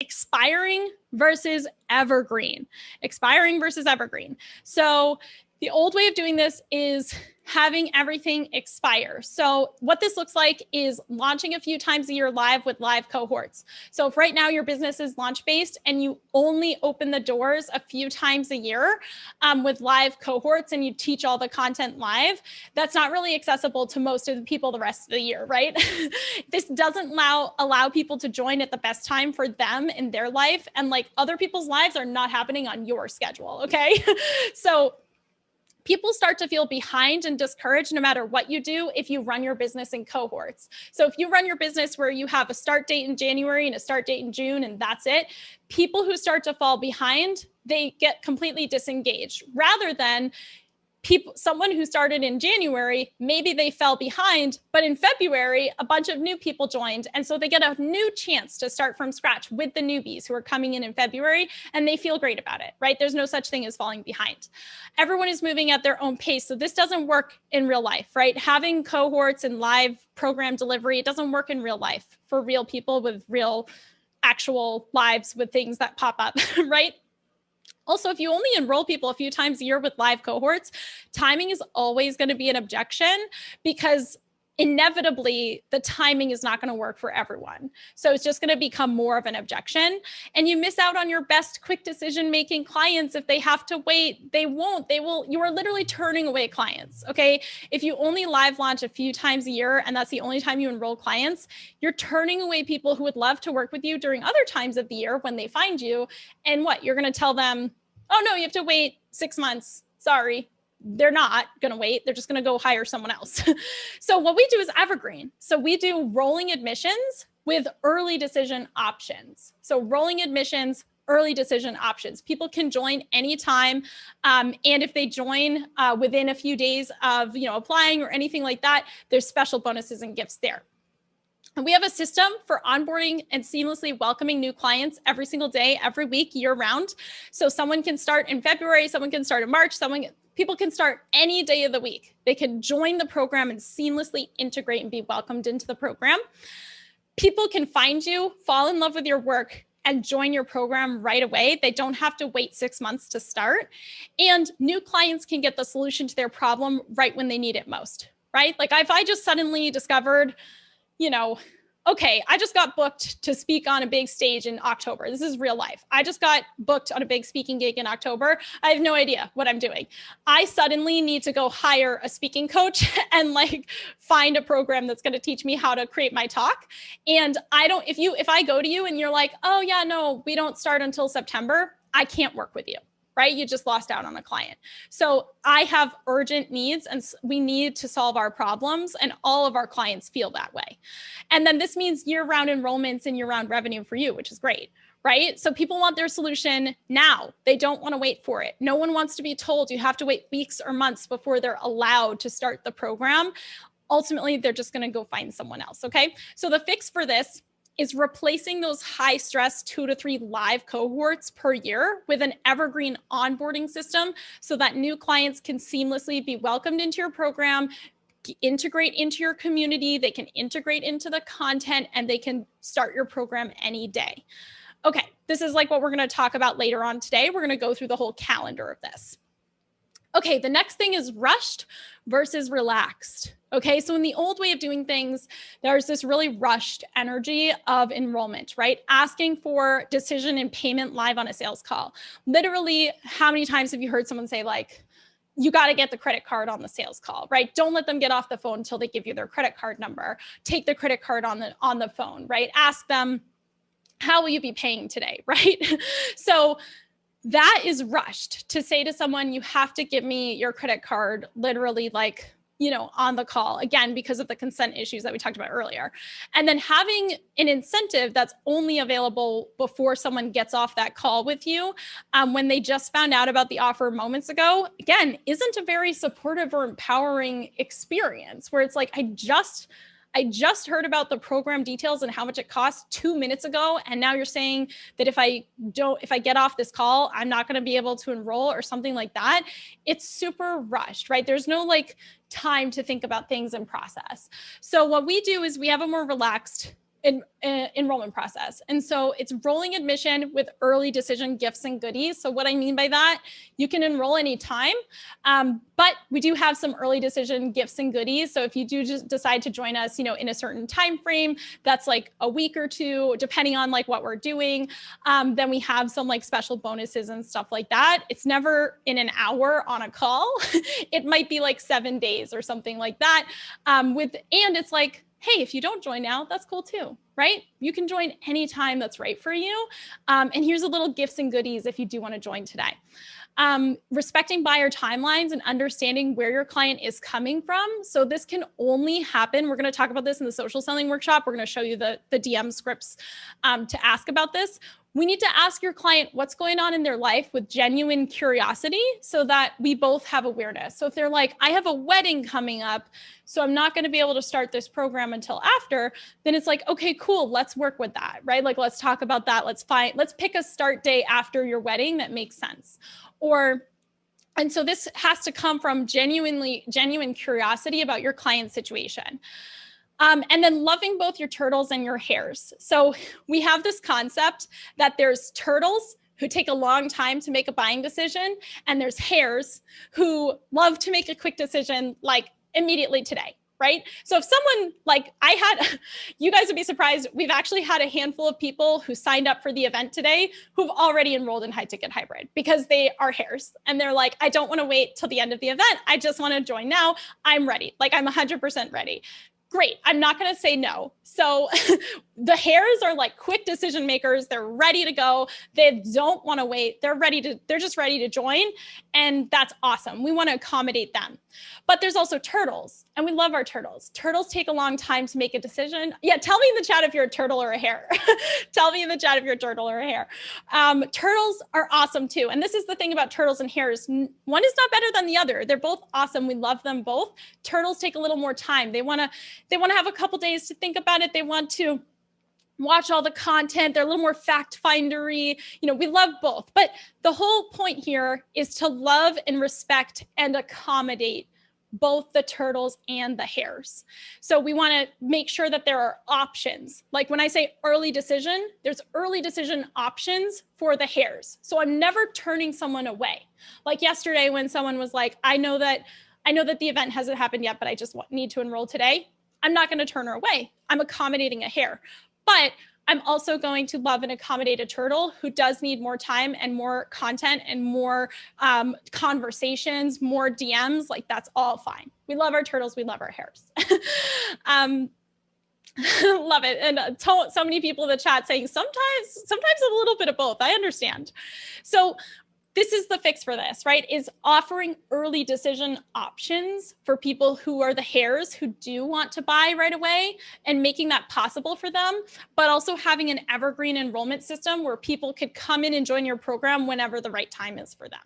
expiring versus evergreen. Expiring versus evergreen. So the old way of doing this is having everything expire. So what this looks like is launching a few times a year live with live cohorts. So if right now your business is launch-based and you only open the doors a few times a year with live cohorts and you teach all the content live, that's not really accessible to most of the people the rest of the year, right? This doesn't allow people to join at the best time for them in their life. And like other people's lives are not happening on your schedule, okay? So people start to feel behind and discouraged no matter what you do if you run your business in cohorts. So if you run your business where you have a start date in January and a start date in June and that's it, people who start to fall behind, they get completely disengaged rather than someone who started in January, maybe they fell behind, but in February, a bunch of new people joined. And so they get a new chance to start from scratch with the newbies who are coming in February, and they feel great about it, right? There's no such thing as falling behind. Everyone is moving at their own pace. So this doesn't work in real life, right? Having cohorts and live program delivery, it doesn't work in real life for real people with real actual lives with things that pop up, right? Also, if you only enroll people a few times a year with live cohorts, timing is always going to be an objection because inevitably the timing is not going to work for everyone. So it's just going to become more of an objection. And you miss out on your best quick decision-making clients if they have to wait. They won't. They will. You are literally turning away clients. Okay. If you only live launch a few times a year and that's the only time you enroll clients, you're turning away people who would love to work with you during other times of the year when they find you. And what? You're going to tell them, oh no, you have to wait 6 months. Sorry. They're not going to wait. They're just going to go hire someone else. So what we do is evergreen. So we do rolling admissions with early decision options. So rolling admissions, early decision options. People can join anytime. And if they join within a few days of applying or anything like that, there's special bonuses and gifts there. And we have a system for onboarding and seamlessly welcoming new clients every single day, every week, year round. So someone can start in February, someone can start in March, people can start any day of the week. They can join the program and seamlessly integrate and be welcomed into the program. People can find you, fall in love with your work, and join your program right away. They don't have to wait 6 months to start. And new clients can get the solution to their problem right when they need it most, right? Like if I just suddenly discovered, okay, I just got booked to speak on a big stage in October. This is real life. I just got booked on a big speaking gig in October. I have no idea what I'm doing. I suddenly need to go hire a speaking coach and find a program that's going to teach me how to create my talk. And if I go to you and you're like, oh yeah, no, we don't start until September, I can't work with you. Right? You just lost out on a client. So I have urgent needs and we need to solve our problems, and all of our clients feel that way. And then this means year-round enrollments and year-round revenue for you, which is great, right? So people want their solution now. They don't want to wait for it. No one wants to be told you have to wait weeks or months before they're allowed to start the program. Ultimately, they're just going to go find someone else, okay? So the fix for this is replacing those high stress 2 to 3 live cohorts per year with an evergreen onboarding system so that new clients can seamlessly be welcomed into your program, integrate into your community, they can integrate into the content, and they can start your program any day. Okay, this is what we're going to talk about later on today. We're going to go through the whole calendar of this. Okay, the next thing is rushed versus relaxed. Okay, so in the old way of doing things, there's this really rushed energy of enrollment, right? Asking for decision and payment live on a sales call. Literally, how many times have you heard someone say you got to get the credit card on the sales call, right? Don't let them get off the phone until they give you their credit card number. Take the credit card on the phone, right? Ask them, how will you be paying today, right? So that is rushed to say to someone, you have to give me your credit card literally on the call, again, because of the consent issues that we talked about earlier. And then having an incentive that's only available before someone gets off that call with you, when they just found out about the offer moments ago, again, isn't a very supportive or empowering experience where it's I just heard about the program details and how much it costs 2 minutes ago. And now you're saying that if I get off this call, I'm not going to be able to enroll or something like that. It's super rushed, right? There's no time to think about things and process. So what we do is we have a more relaxed enrollment process. And so it's rolling admission with early decision gifts and goodies. So what I mean by that, you can enroll anytime, but we do have some early decision gifts and goodies. So if you do just decide to join us, in a certain time frame, that's like a week or two, depending on like what we're doing, then we have some like special bonuses and stuff like that. It's never in an hour on a call. It might be like 7 days or something like that. And it's like, hey, if you don't join now, that's cool too, right? You can join anytime that's right for you. And here's a little gifts and goodies if you do want to join today. Respecting buyer timelines and understanding where your client is coming from. So this can only happen. We're going to talk about this in the social selling workshop. We're going to show you the DM scripts to ask about this. We need to ask your client what's going on in their life with genuine curiosity so that we both have awareness. So if they're like, I have a wedding coming up, so I'm not going to be able to start this program until after, then it's like, okay, cool. Let's work with that, right? Like, let's talk about that. Let's pick a start date after your wedding that makes sense. And so this has to come from genuine curiosity about your client's situation. And then loving both your turtles and your hares. So we have this concept that there's turtles who take a long time to make a buying decision, and there's hares who love to make a quick decision like immediately today, right? So if someone like you guys would be surprised, we've actually had a handful of people who signed up for the event today who've already enrolled in high ticket hybrid because they are hares and they're like, I don't want to wait till the end of the event. I just want to join now. I'm ready. Like I'm 100% ready. Great. I'm not going to say no. So the hares are like quick decision makers. They're ready to go. They don't want to wait. They're just ready to join. And that's awesome. We want to accommodate them. But there's also turtles, and we love our turtles. Turtles take a long time to make a decision. Yeah. Tell me in the chat if you're a turtle or a hare. Tell me in the chat if you're a turtle or a hare. Turtles are awesome too. And this is the thing about turtles and hares. One is not better than the other. They're both awesome. We love them both. Turtles take a little more time. They want to have a couple days to think about it. They want to watch all the content. They're a little more fact findery. We love both. But the whole point here is to love and respect and accommodate both the turtles and the hares. So we want to make sure that there are options. Like when I say early decision, there's early decision options for the hares. So I'm never turning someone away. Like yesterday when someone was like, I know that the event hasn't happened yet, but I just need to enroll today. I'm not going to turn her away. I'm accommodating a hare, but I'm also going to love and accommodate a turtle who does need more time and more content and more conversations, more DMs. Like that's all fine. We love our turtles. We love our hares. Love it. And so many people in the chat saying sometimes a little bit of both. I understand. So this is the fix for this, right? Is offering early decision options for people who are the hares who do want to buy right away and making that possible for them, but also having an evergreen enrollment system where people could come in and join your program whenever the right time is for them.